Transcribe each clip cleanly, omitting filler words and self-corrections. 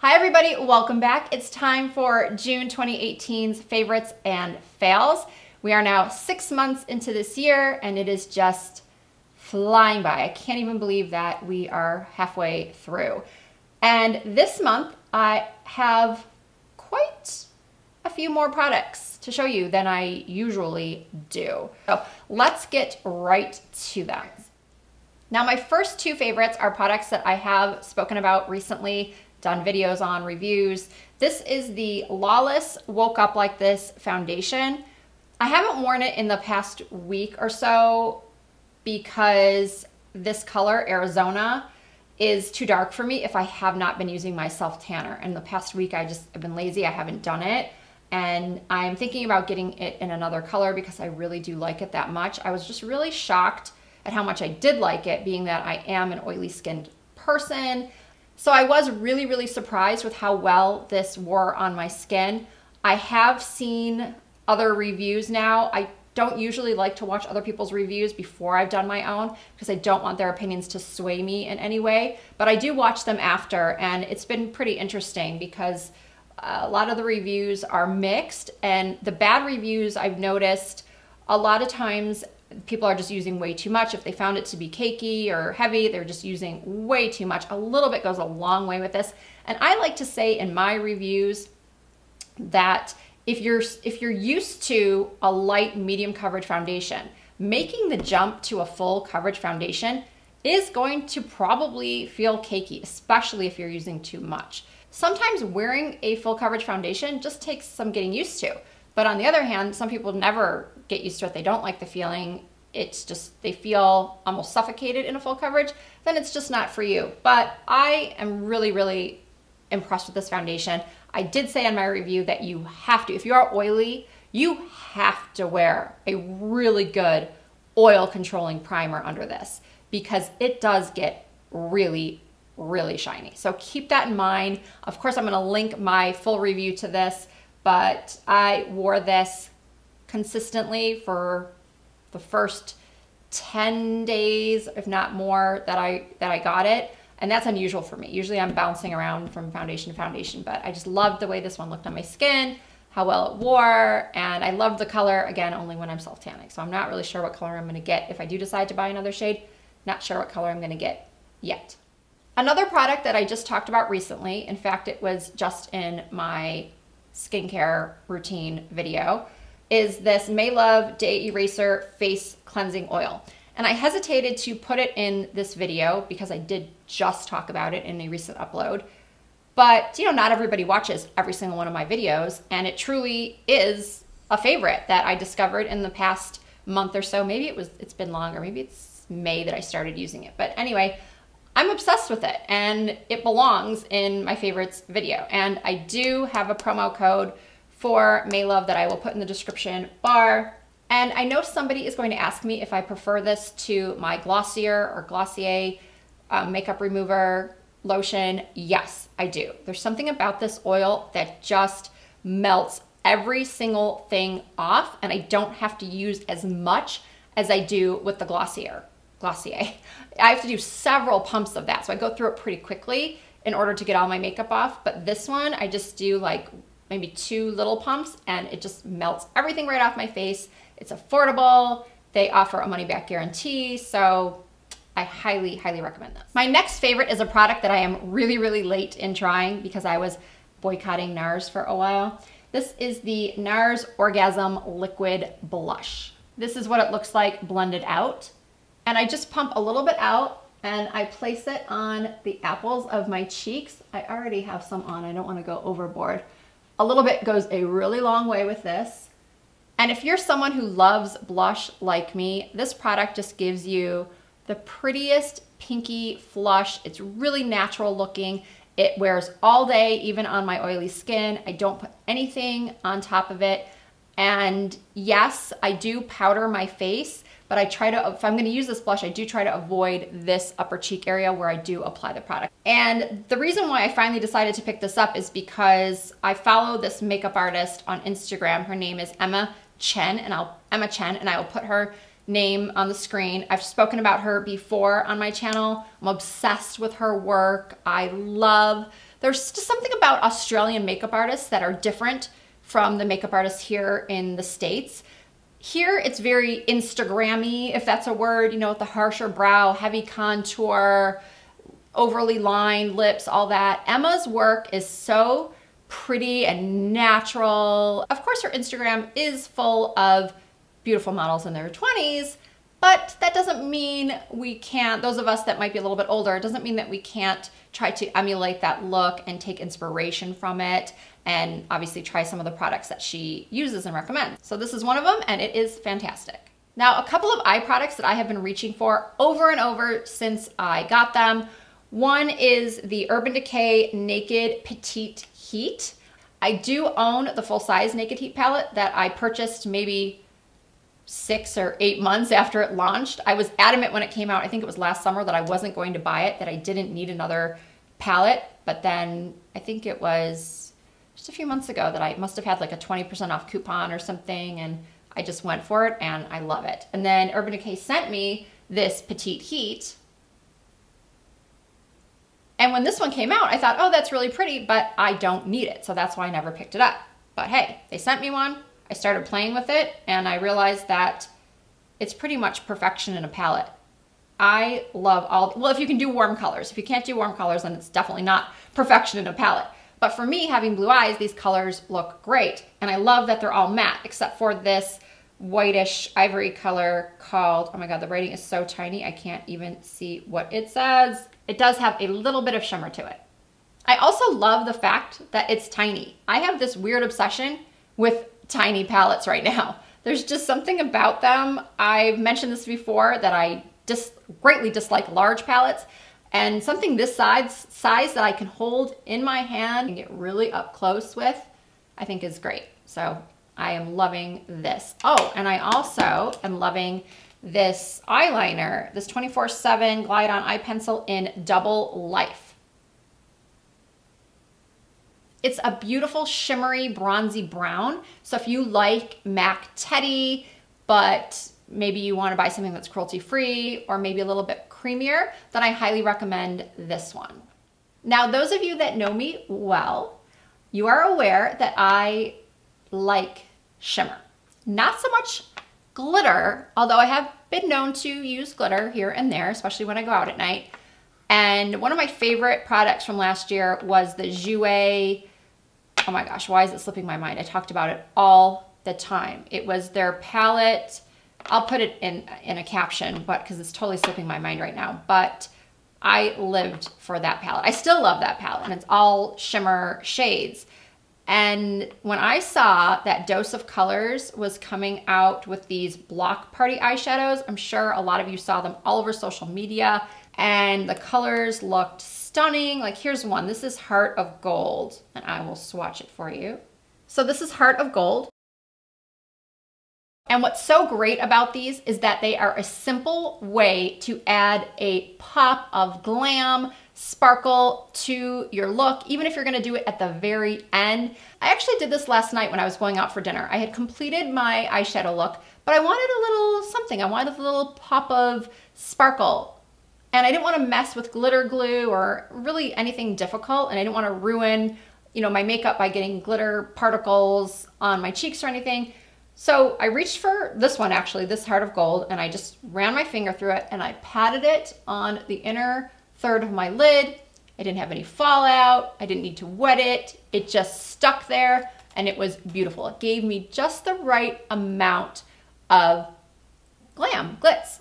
Hi everybody, welcome back. It's time for June 2018's favorites and fails. We are now 6 months into this year and it is just flying by. I can't even believe that we are halfway through. And this month I have quite a few more products to show you than I usually do. So let's get right to them. Now my first two favorites are products that I have spoken about recently, done videos on, reviews. This is the Lawless Woke Up Like This foundation. I haven't worn it in the past week or so because this color, Arizona, is too dark for me if I have not been using my self tanner. In the past week, I've been lazy, I haven't done it. And I'm thinking about getting it in another color because I really do like it that much. I was just really shocked at how much I did like it, being that I am an oily skinned person. So I was really, really surprised with how well this wore on my skin. I have seen other reviews now. I don't usually like to watch other people's reviews before I've done my own because I don't want their opinions to sway me in any way, but I do watch them after, and it's been pretty interesting because a lot of the reviews are mixed, and the bad reviews I've noticed a lot of times people are just using way too much. If they found it to be cakey or heavy, they're just using way too much. A little bit goes a long way with this. And I like to say in my reviews that if you're used to a light medium coverage foundation, making the jump to a full coverage foundation is going to probably feel cakey, especially if you're using too much. Sometimes wearing a full coverage foundation just takes some getting used to. But on the other hand, some people never get used to it. They don't like the feeling. It's just, they feel almost suffocated in a full coverage. Then it's just not for you. But I am really, really impressed with this foundation. I did say in my review that you have to, if you are oily, you have to wear a really good oil controlling primer under this because it does get really, really shiny. So keep that in mind. Of course, I'm going to link my full review to this, but I wore this consistently for the first 10 days, if not more, that I got it. And that's unusual for me. Usually I'm bouncing around from foundation to foundation, but I just loved the way this one looked on my skin, how well it wore, and I loved the color, again, only when I'm self-tanning. So I'm not really sure what color I'm gonna get. If I do decide to buy another shade, not sure what color I'm gonna get yet. Another product that I just talked about recently, in fact, it was just in my skincare routine video, is this May Love Day Eraser Face Cleansing Oil. And I hesitated to put it in this video because I did just talk about it in a recent upload. But, you know, not everybody watches every single one of my videos, and it truly is a favorite that I discovered in the past month or so. Maybe it's been longer, maybe it's May that I started using it. But anyway, I'm obsessed with it and it belongs in my favorites video. And I do have a promo code for May Love that I will put in the description bar. And I know somebody is going to ask me if I prefer this to my Glossier or Glossier makeup remover lotion. Yes, I do. There's something about this oil that just melts every single thing off, and I don't have to use as much as I do with the Glossier. I have to do several pumps of that, so I go through it pretty quickly in order to get all my makeup off. But this one, I just do like maybe 2 little pumps and it just melts everything right off my face. It's affordable. They offer a money-back guarantee, so I highly, highly recommend this. My next favorite is a product that I am really, really late in trying because I was boycotting NARS for a while. This is the NARS Orgasm Liquid Blush. This is what it looks like blended out. And I just pump a little bit out and I place it on the apples of my cheeks. I already have some on, I don't want to go overboard. A little bit goes a really long way with this. And if you're someone who loves blush like me, this product just gives you the prettiest pinky flush. It's really natural looking. It wears all day, even on my oily skin. I don't put anything on top of it. And yes, I do powder my face, but I try to, if I'm gonna use this blush, I do try to avoid this upper cheek area where I do apply the product. And the reason why I finally decided to pick this up is because I follow this makeup artist on Instagram. Her name is Chen, and I will put her name on the screen. I've spoken about her before on my channel. I'm obsessed with her work. I love There's just something about Australian makeup artists that are different from the makeup artists here in the States. Here, it's very Instagrammy, if that's a word, you know, with the harsher brow, heavy contour, overly lined lips, all that. Emma's work is so pretty and natural. Of course, her Instagram is full of beautiful models in their 20s, but that doesn't mean we can't, those of us that might be a little bit older, it doesn't mean that we can't try to emulate that look and take inspiration from it, and obviously try some of the products that she uses and recommends. So this is one of them, and it is fantastic. Now, a couple of eye products that I have been reaching for over and over since I got them. One is the Urban Decay Naked Petite Heat. I do own the full-size Naked Heat palette that I purchased maybe 6 or 8 months after it launched. I was adamant when it came out, I think it was last summer, that I wasn't going to buy it, that I didn't need another palette. But then I think it was just a few months ago that I must have had like a 20% off coupon or something, and I just went for it and I love it. And then Urban Decay sent me this Petite Heat. And when this one came out, I thought, oh, that's really pretty, but I don't need it. So that's why I never picked it up. But hey, they sent me one. I started playing with it and I realized that it's pretty much perfection in a palette. I love all, well, if you can do warm colors. If you can't do warm colors, then it's definitely not perfection in a palette. But for me, having blue eyes, these colors look great. And I love that they're all matte, except for this whitish ivory color called, oh my God, the writing is so tiny, I can't even see what it says. It does have a little bit of shimmer to it. I also love the fact that it's tiny. I have this weird obsession with tiny palettes right now. There's just something about them. I've mentioned this before that I greatly dislike large palettes, and something this size that I can hold in my hand and get really up close with, I think is great. So I am loving this. Oh, and I also am loving this eyeliner, this 24/7 Glide On Eye Pencil in Double Life. It's a beautiful shimmery bronzy brown. So if you like MAC Teddy, but maybe you want to buy something that's cruelty free or maybe a little bit creamier, then I highly recommend this one. Now, those of you that know me well, you are aware that I like shimmer. Not so much glitter, although I have been known to use glitter here and there, especially when I go out at night. And one of my favorite products from last year was the JLo, oh my gosh, why is it slipping my mind? I talked about it all the time. It was their palette. I'll put it in a caption, but because it's totally slipping my mind right now. But I lived for that palette. I still love that palette, and it's all shimmer shades. And when I saw that Dose of Colors was coming out with these block party eyeshadows, I'm sure a lot of you saw them all over social media, and the colors looked stunning. Like, here's one. This is Heart of Gold, and I will swatch it for you. So this is Heart of Gold. And what's so great about these is that they are a simple way to add a pop of glam, sparkle to your look, even if you're gonna do it at the very end. I actually did this last night when I was going out for dinner. I had completed my eyeshadow look, but I wanted a little something. I wanted a little pop of sparkle. And I didn't wanna mess with glitter glue or really anything difficult, and I didn't wanna ruin, you know, my makeup by getting glitter particles on my cheeks or anything. So I reached for this one, actually, this Heart of Gold, and I just ran my finger through it and I patted it on the inner third of my lid. I didn't have any fallout. I didn't need to wet it. It just stuck there and it was beautiful. It gave me just the right amount of glam, glitz.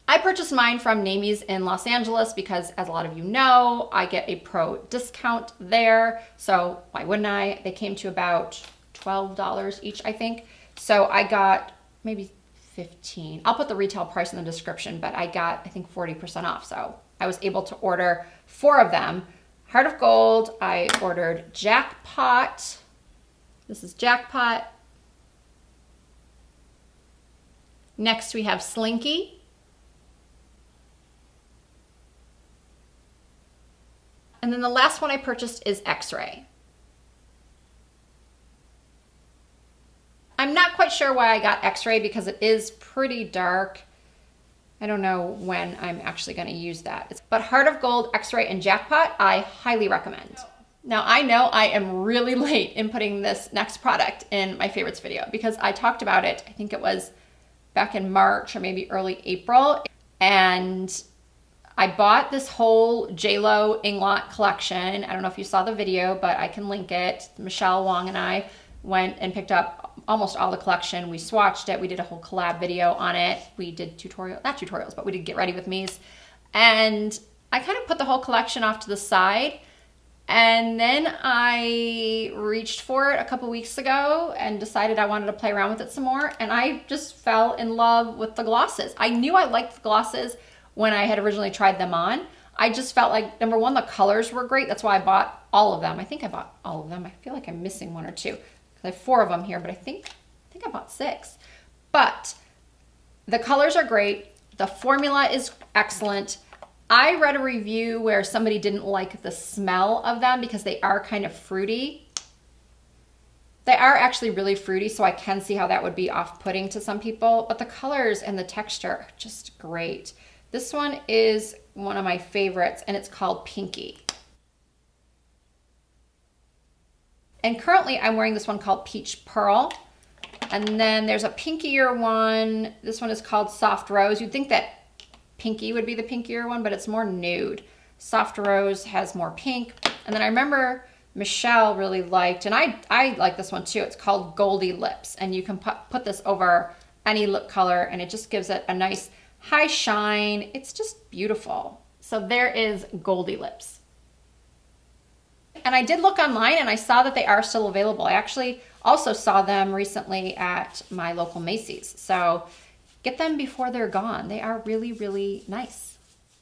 I purchased mine from Namie's in Los Angeles because, as a lot of you know, I get a pro discount there. So why wouldn't I? They came to about $12 each, I think. So I got maybe 15. I'll put the retail price in the description, but I got, I think, 40% off. So I was able to order 4 of them. Heart of Gold, I ordered Jackpot. This is Jackpot. Next we have Slinky. And then the last one I purchased is X-Ray. I'm not quite sure why I got X-Ray because it is pretty dark. I don't know when I'm actually going to use that. But Heart of Gold, X-Ray, and Jackpot, I highly recommend. Now I know I am really late in putting this next product in my favorites video because I talked about it, I think it was back in March or maybe early April. And I bought this whole JLo Inglot collection. I don't know if you saw the video, but I can link it. Michelle Wong and I went and picked up almost all the collection. We swatched it. We did a whole collab video on it. We did not tutorials, but we did get ready with me's. And I kind of put the whole collection off to the side. And then I reached for it a couple weeks ago and decided I wanted to play around with it some more. And I just fell in love with the glosses. I knew I liked the glosses when I had originally tried them on. I just felt like, number one, the colors were great. That's why I bought all of them. I think I bought all of them. I feel like I'm missing one or two. I have 4 of them here, but I think I bought 6. But the colors are great. The formula is excellent. I read a review where somebody didn't like the smell of them because they are kind of fruity. They are actually really fruity, so I can see how that would be off-putting to some people, but the colors and the texture are just great. This one is one of my favorites, and it's called Pinky. And currently I'm wearing this one called Peach Pearl. And then there's a pinkier one. This one is called Soft Rose. You'd think that Pinky would be the pinkier one, but it's more nude. Soft Rose has more pink. And then I remember Michelle really liked, and I like this one too. It's called Goldie Lips. And you can put this over any lip color and it just gives it a nice high shine. It's just beautiful. So there is Goldie Lips. And I did look online and I saw that they are still available. I actually also saw them recently at my local Macy's. So get them before they're gone. They are really, really nice.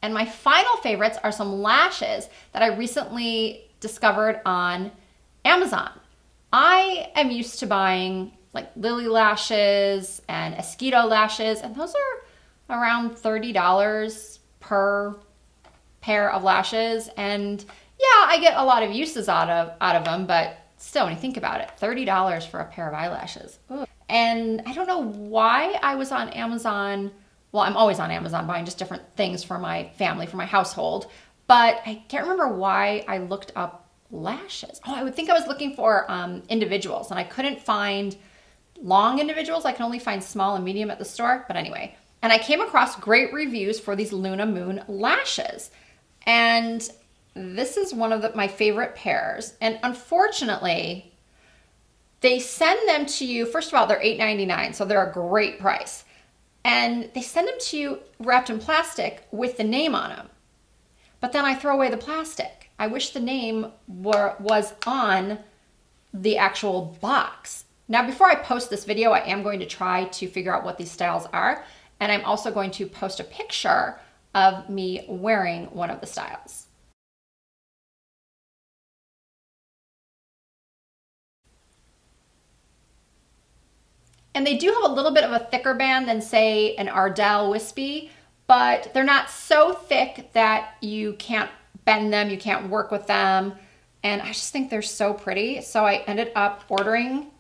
And my final favorites are some lashes that I recently discovered on Amazon. I am used to buying like Lily lashes and Esquito lashes, and those are around $30 per pair of lashes. And yeah, I get a lot of uses out of them, but still, when you think about it, $30 for a pair of eyelashes. Ooh. And I don't know why I was on Amazon. Well, I'm always on Amazon buying just different things for my family, for my household. But I can't remember why I looked up lashes. Oh, I would think I was looking for individuals, and I couldn't find long individuals. I can only find small and medium at the store. But anyway, and I came across great reviews for these Lunamoon lashes. And this is one of my favorite pairs. And unfortunately, they send them to you. First of all, they're $8.99, so they're a great price. And they send them to you wrapped in plastic with the name on them. But then I throw away the plastic. I wish the name was on the actual box. Now, before I post this video, I am going to try to figure out what these styles are. And I'm also going to post a picture of me wearing one of the styles. And they do have a little bit of a thicker band than, say, an Ardell Wispy, but they're not so thick that you can't bend them, you can't work with them. And I just think they're so pretty. So I ended up ordering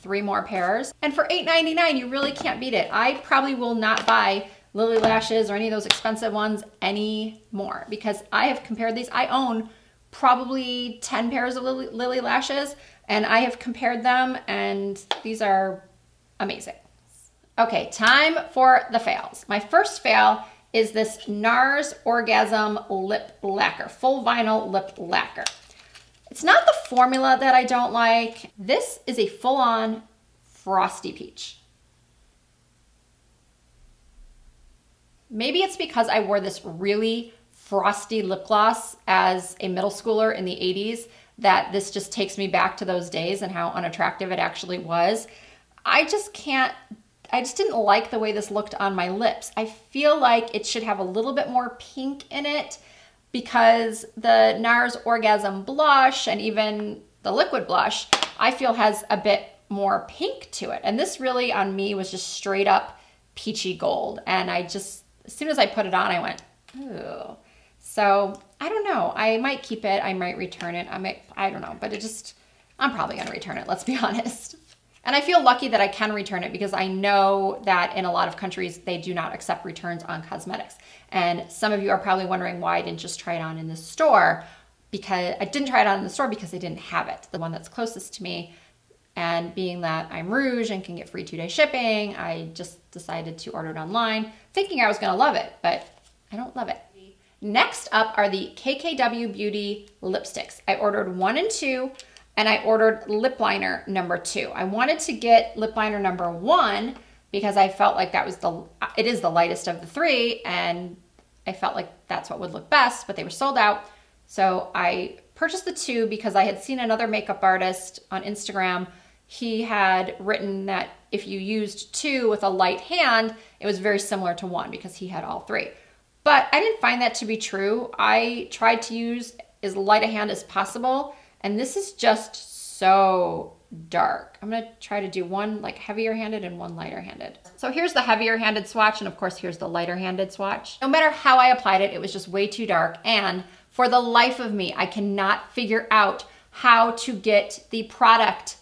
3 more pairs. And for $8.99, you really can't beat it. I probably will not buy Lily lashes or any of those expensive ones anymore because I have compared these. I own probably 10 pairs of Lily lashes, and I have compared them, and these are amazing. Okay, time for the fails. My first fail is this NARS Orgasm lip lacquer, full vinyl lip lacquer. It's not the formula that I don't like. This is a full-on frosty peach. Maybe it's because I wore this really frosty lip gloss as a middle schooler in the 80s that this just takes me back to those days and how unattractive it actually was. I just didn't like the way this looked on my lips. I feel like it should have a little bit more pink in it because the NARS Orgasm blush and even the liquid blush, I feel has a bit more pink to it. And this really on me was just straight up peachy gold. And I just, as soon as I put it on, I went, ooh. So I don't know. I might keep it. I might return it. I don't know, but I'm probably gonna return it, let's be honest. And I feel lucky that I can return it because I know that in a lot of countries, they do not accept returns on cosmetics. And some of you are probably wondering why I didn't just try it on in the store, because I didn't try it on in the store because they didn't have it, the one that's closest to me. And being that I'm Rouge and can get free 2-day shipping, I just decided to order it online, thinking I was gonna love it, but I don't love it. Next up are the KKW Beauty lipsticks. I ordered 1 and 2, and I ordered lip liner number 2. I wanted to get lip liner number 1 because I felt like that was it is the lightest of the 3, and I felt like that's what would look best, but they were sold out. So I purchased the 2 because I had seen another makeup artist on Instagram. He had written that if you used 2 with a light hand, it was very similar to 1 because he had all 3. But I didn't find that to be true. I tried to use as light a hand as possible, and this is just so dark. I'm gonna try to do one like heavier handed and one lighter handed. So here's the heavier handed swatch, and of course here's the lighter handed swatch. No matter how I applied it, it was just way too dark, and for the life of me, I cannot figure out how to get the product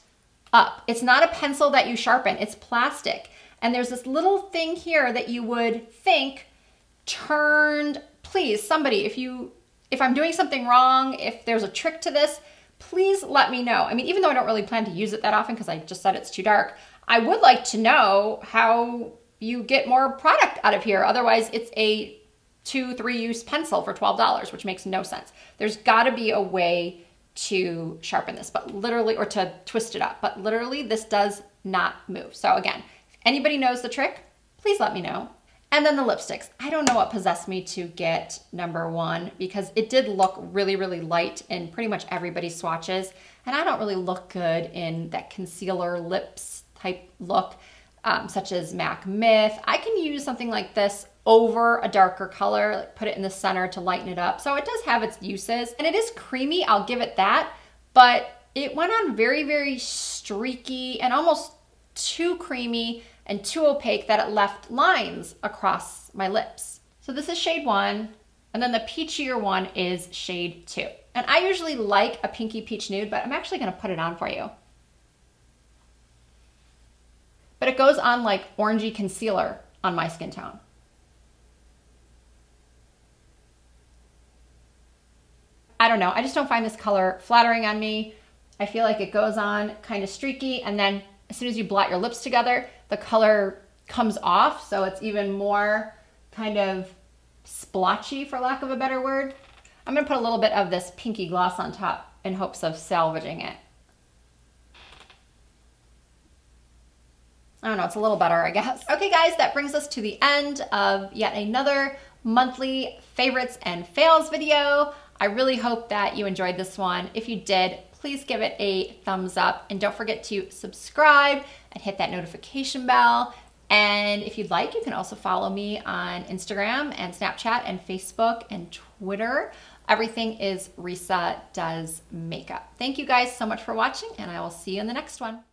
up. It's not a pencil that you sharpen, it's plastic. And there's this little thing here that you would think turned, please, somebody, if I'm doing something wrong, if there's a trick to this, please let me know. I mean, even though I don't really plan to use it that often because I just said it's too dark, I would like to know how you get more product out of here. Otherwise, it's a 2-3 use pencil for $12, which makes no sense. There's gotta be a way to sharpen this, but literally, or to twist it up, but literally this does not move. So again, if anybody knows the trick, please let me know. And then the lipsticks. I don't know what possessed me to get number 1 because it did look really, really light in pretty much everybody's swatches. And I don't really look good in that concealer lips type look, such as MAC Myth. I can use something like this over a darker color, like put it in the center to lighten it up. So it does have its uses, and it is creamy, I'll give it that, but it went on very, very streaky and almost too creamy and too opaque that it left lines across my lips. So this is shade 1, and then the peachier one is shade 2. And I usually like a pinky peach nude, but I'm actually gonna put it on for you. But it goes on like orangey concealer on my skin tone. I don't know, I just don't find this color flattering on me. I feel like it goes on kind of streaky, and then as soon as you blot your lips together, the color comes off, so it's even more kind of splotchy, for lack of a better word. I'm gonna put a little bit of this pinky gloss on top in hopes of salvaging it. I don't know, it's a little better, I guess. Okay guys, that brings us to the end of yet another monthly favorites and fails video. I really hope that you enjoyed this one. If you did, please give it a thumbs up, and don't forget to subscribe and hit that notification bell. And if you'd like, you can also follow me on Instagram and Snapchat and Facebook and Twitter. Everything is Risa Does Makeup. Thank you guys so much for watching, and I will see you in the next one.